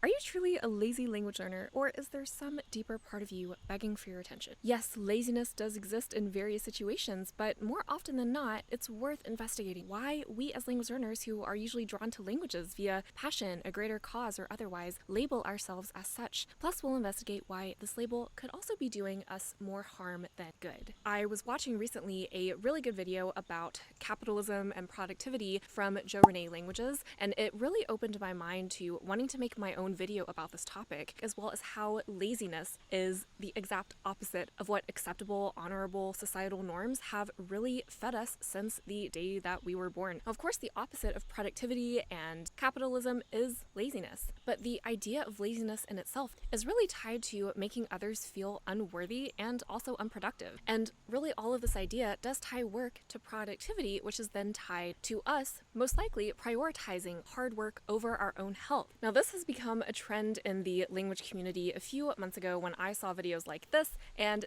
Are you truly a lazy language learner, or is there some deeper part of you begging for your attention? Yes, laziness does exist in various situations, but more often than not, it's worth investigating why we as language learners who are usually drawn to languages via passion, a greater cause, or otherwise label ourselves as such. Plus, we'll investigate why this label could also be doing us more harm than good. I was watching recently a really good video about capitalism and productivity from Joe Renee Languages, and it really opened my mind to wanting to make my own video about this topic, as well as how laziness is the exact opposite of what acceptable, honorable societal norms have really fed us since the day that we were born. Of course, the opposite of productivity and capitalism is laziness, but the idea of laziness in itself is really tied to making others feel unworthy and also unproductive. And really all of this idea does tie work to productivity, which is then tied to us, most likely prioritizing hard work over our own health. Now, this has become a trend in the language community a few months ago when I saw videos like this. And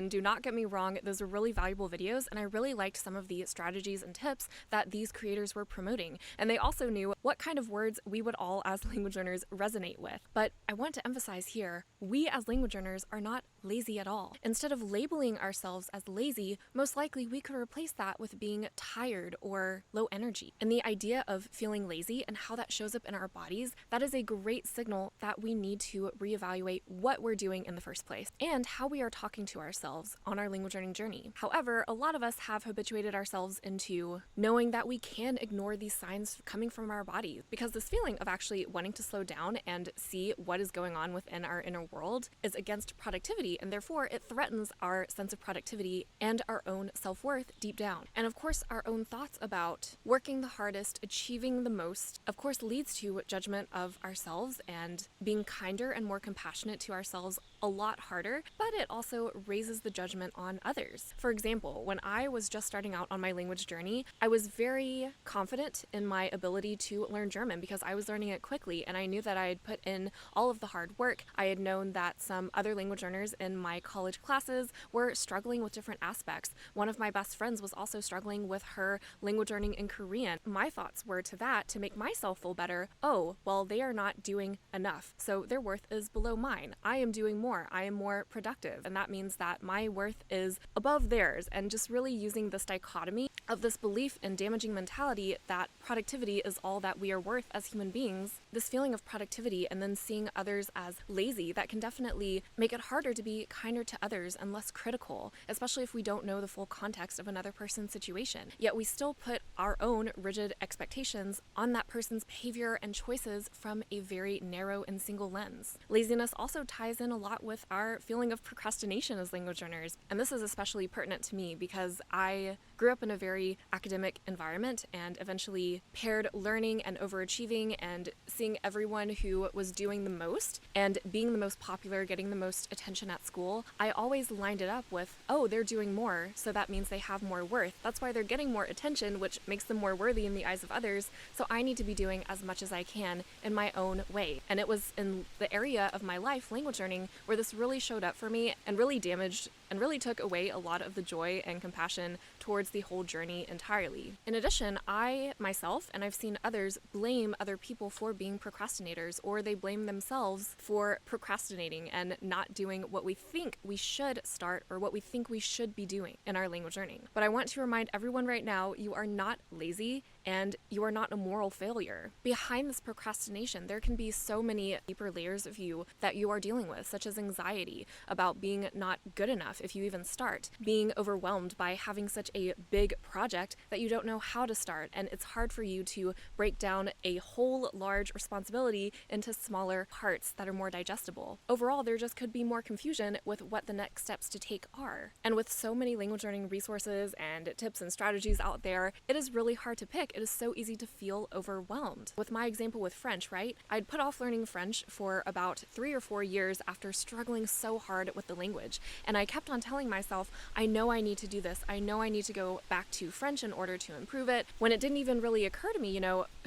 do not get me wrong, those are really valuable videos, and I really liked some of the strategies and tips that these creators were promoting. And they also knew what kind of words we would all as language learners resonate with. But I want to emphasize here, we as language learners are not lazy at all. Instead of labeling ourselves as lazy, most likely we could replace that with being tired or low energy. And the idea of feeling lazy and how that shows up in our bodies, that is a great signal that we need to reevaluate what we're doing in the first place and how we are talking to ourselves on our language learning journey. However, a lot of us have habituated ourselves into knowing that we can ignore these signs coming from our bodies, because this feeling of actually wanting to slow down and see what is going on within our inner world is against productivity, and therefore it threatens our sense of productivity and our own self-worth deep down. And of course, our own thoughts about working the hardest, achieving the most, of course leads to judgment of ourselves and being kinder and more compassionate to ourselves a lot harder, but it also raises the judgment on others. For example, when I was just starting out on my language journey, I was very confident in my ability to learn German because I was learning it quickly, and I knew that I had put in all of the hard work. I had known that some other language learners in my college classes were struggling with different aspects. One of my best friends was also struggling with her language learning in Korean. My thoughts were to that, to make myself feel better, oh, well, they are not doing enough, so their worth is below mine. I am doing more. I am more productive, and that means that my worth is above theirs, and just really using this dichotomy of this belief and damaging mentality that productivity is all that we are worth as human beings, this feeling of productivity and then seeing others as lazy, that can definitely make it harder to be kinder to others and less critical, especially if we don't know the full context of another person's situation. Yet we still put our own rigid expectations on that person's behavior and choices from a very narrow and single lens. Laziness also ties in a lot with our feeling of procrastination as language learners, and this is especially pertinent to me because I grew up in a very academic environment and eventually paired learning and overachieving and seeing everyone who was doing the most and being the most popular, getting the most attention at school. I always lined it up with, oh, they're doing more, so that means they have more worth. That's why they're getting more attention, which makes them more worthy in the eyes of others, so I need to be doing as much as I can in my own way. And it was in the area of my life, language learning, where this really showed up for me and really damaged and really took away a lot of the joy and compassion towards the whole journey entirely. In addition, I myself, and I've seen others, blame other people for being procrastinators, or they blame themselves for procrastinating and not doing what we think we should start or what we think we should be doing in our language learning. But I want to remind everyone right now, you are not lazy and you are not a moral failure. Behind this procrastination, there can be so many deeper layers of you that you are dealing with, such as anxiety about being not good enough if you even start, being overwhelmed by having such a big project that you don't know how to start, and it's hard for you to break down a whole large responsibility into smaller parts that are more digestible. Overall, there just could be more confusion with what the next steps to take are. And with so many language learning resources and tips and strategies out there, it is really hard to pick. It is so easy to feel overwhelmed. With my example with French, right? I'd put off learning French for about 3 or 4 years after struggling so hard with the language. And I kept on telling myself, I know I need to do this. I know I need to go back to French in order to improve it, when it didn't even really occur to me,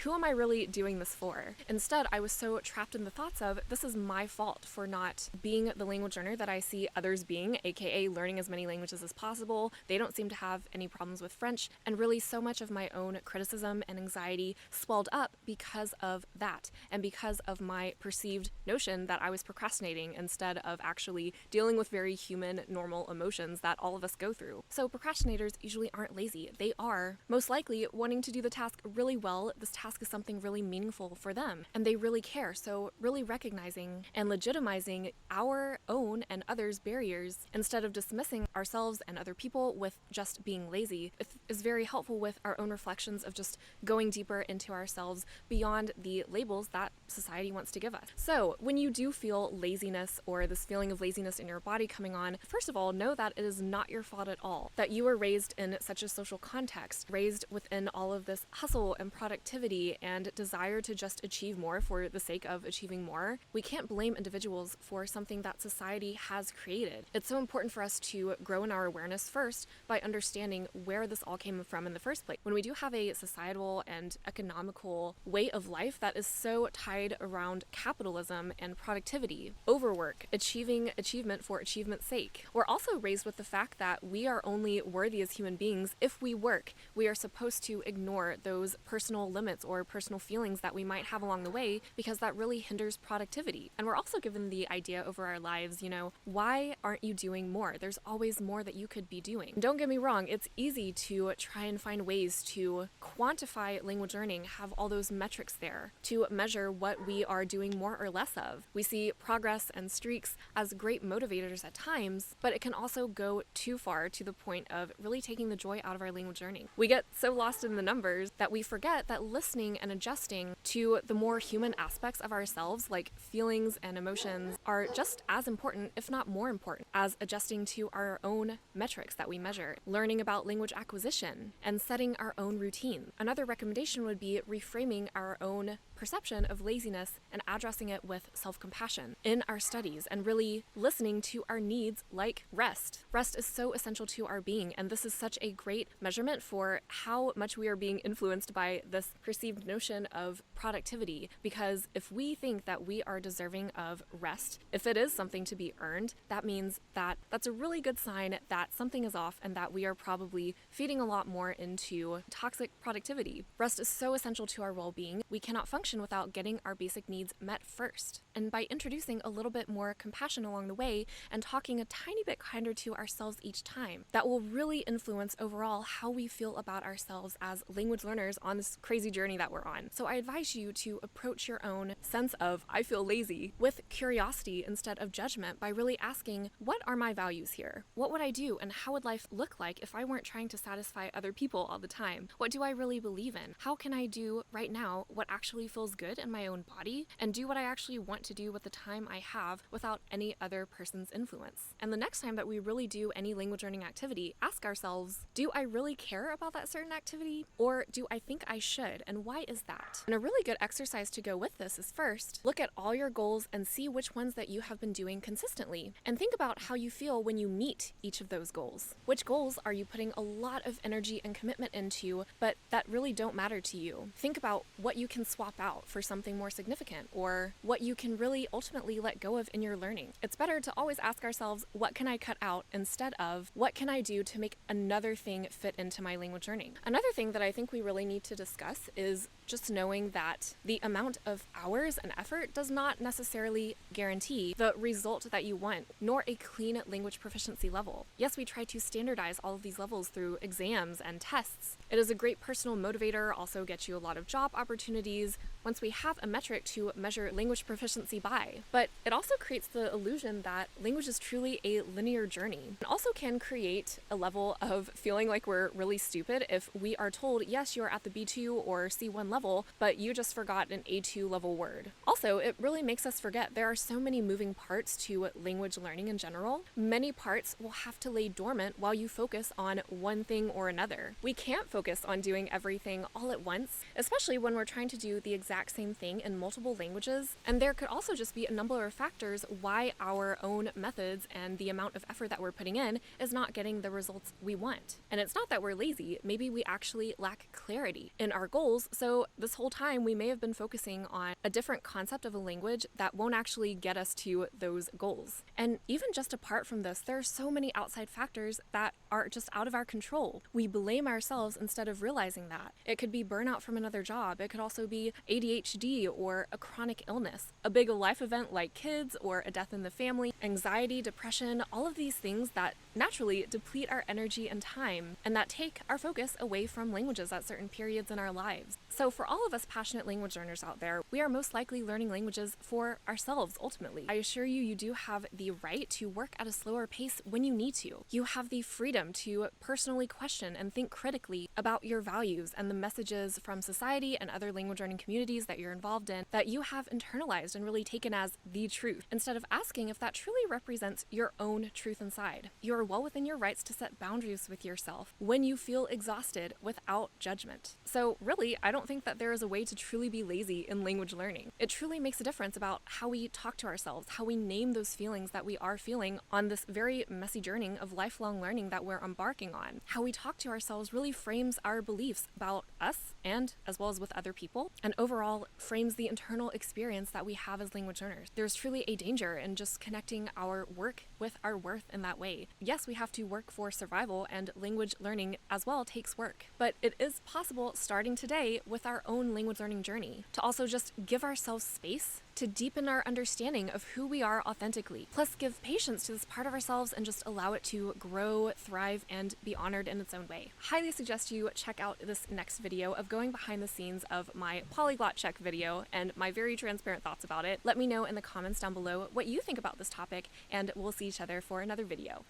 who am I really doing this for? Instead, I was so trapped in the thoughts of, this is my fault for not being the language learner that I see others being, aka learning as many languages as possible. They don't seem to have any problems with French, and really so much of my own criticism racism and anxiety swelled up because of that, and because of my perceived notion that I was procrastinating instead of actually dealing with very human, normal emotions that all of us go through. So procrastinators usually aren't lazy. They are most likely wanting to do the task really well. This task is something really meaningful for them, and they really care. So really recognizing and legitimizing our own and others' barriers instead of dismissing ourselves and other people with just being lazy is very helpful with our own reflections of just going deeper into ourselves beyond the labels that society wants to give us. So when you do feel laziness or this feeling of laziness in your body coming on, first of all, know that it is not your fault at all, that you were raised in such a social context, raised within all of this hustle and productivity and desire to just achieve more for the sake of achieving more. We can't blame individuals for something that society has created. It's so important for us to grow in our awareness first by understanding where this all came from in the first place. When we do have a societal and economical way of life that is so tied around capitalism and productivity, overwork, achievement for achievement's sake, we're also raised with the fact that we are only worthy as human beings if we work. We are supposed to ignore those personal limits or personal feelings that we might have along the way because that really hinders productivity. And we're also given the idea over our lives, why aren't you doing more? There's always more that you could be doing. Don't get me wrong, it's easy to try and find ways to quantify language learning, have all those metrics there to measure what we are doing more or less of. We see progress and streaks as great motivators at times, but it can also go too far to the point of really taking the joy out of our language learning. We get so lost in the numbers that we forget that listening and adjusting to the more human aspects of ourselves, like feelings and emotions, are just as important, if not more important, as adjusting to our own metrics that we measure, learning about language acquisition, and setting our own routine. Another recommendation would be reframing our own perception of laziness and addressing it with self-compassion in our studies and really listening to our needs like rest. Rest is so essential to our being, and this is such a great measurement for how much we are being influenced by this perceived notion of productivity, because if we think that we are deserving of rest, if it is something to be earned, that means that that's a really good sign that something is off and that we are probably feeding a lot more into toxic productivity. Rest is so essential to our well-being. We cannot function without getting our basic needs met first. And by introducing a little bit more compassion along the way and talking a tiny bit kinder to ourselves each time, that will really influence overall how we feel about ourselves as language learners on this crazy journey that we're on. So I advise you to approach your own sense of I feel lazy with curiosity instead of judgment by really asking, what are my values here? What would I do and how would life look like if I weren't trying to satisfy other people all the time? What do I really believe in? How can I do right now what actually feels good in my own body and do what I actually want to do with the time I have without any other person's influence? And the next time that we really do any language learning activity, ask ourselves, do I really care about that certain activity, or do I think I should, and why is that? And a really good exercise to go with this is first, look at all your goals and see which ones that you have been doing consistently, and think about how you feel when you meet each of those goals. Which goals are you putting a lot of energy and commitment into, but that really don't matter to you? Think about what you can swap out for something more significant, or what you can really ultimately let go of in your learning. It's better to always ask ourselves, what can I cut out, instead of what can I do to make another thing fit into my language learning. Another thing that I think we really need to discuss is just knowing that the amount of hours and effort does not necessarily guarantee the result that you want, nor a clean language proficiency level. Yes, we try to standardize all of these levels through exams and tests. It is a great personal motivator, also gets you a lot of job opportunities once we have a metric to measure language proficiency by. But it also creates the illusion that language is truly a linear journey. It also can create a level of feeling like we're really stupid if we are told, yes, you're at the B2 or C1 level, but you just forgot an A2 level word. Also, it really makes us forget there are so many moving parts to language learning in general. Many parts will have to lay dormant while you focus on one thing or another. We can't focus on doing everything all at once, especially when we're trying to do the exact exact same thing in multiple languages, and there could also just be a number of factors why our own methods and the amount of effort that we're putting in is not getting the results we want. And it's not that we're lazy, maybe we actually lack clarity in our goals, so this whole time we may have been focusing on a different concept of a language that won't actually get us to those goals. And even just apart from this, there are so many outside factors that are just out of our control. We blame ourselves instead of realizing that. It could be burnout from another job, it could also be ADHD or a chronic illness, a big life event like kids or a death in the family, anxiety, depression, all of these things that naturally deplete our energy and time and that take our focus away from languages at certain periods in our lives. So for all of us passionate language learners out there, we are most likely learning languages for ourselves ultimately. I assure you, you do have the right to work at a slower pace when you need to. You have the freedom to personally question and think critically about your values and the messages from society and other language learning communities that you're involved in that you have internalized and really taken as the truth, instead of asking if that truly represents your own truth inside. You're well within your rights to set boundaries with yourself when you feel exhausted without judgment. So really, I don't think that there is a way to truly be lazy in language learning. It truly makes a difference about how we talk to ourselves, how we name those feelings that we are feeling on this very messy journey of lifelong learning that we're embarking on. How we talk to ourselves really frames our beliefs about us and as well as with other people, and overall frames the internal experience that we have as language learners. There's truly a danger in just connecting our work with our worth in that way. Yes, we have to work for survival, and language learning as well takes work, but it is possible starting today with our own language learning journey to also just give ourselves space to deepen our understanding of who we are authentically, plus give patience to this part of ourselves and just allow it to grow, thrive, and be honored in its own way. Highly suggest you check out this next video of going behind the scenes of my polyglot check video and my very transparent thoughts about it. Let me know in the comments down below what you think about this topic, and we'll see each other for another video.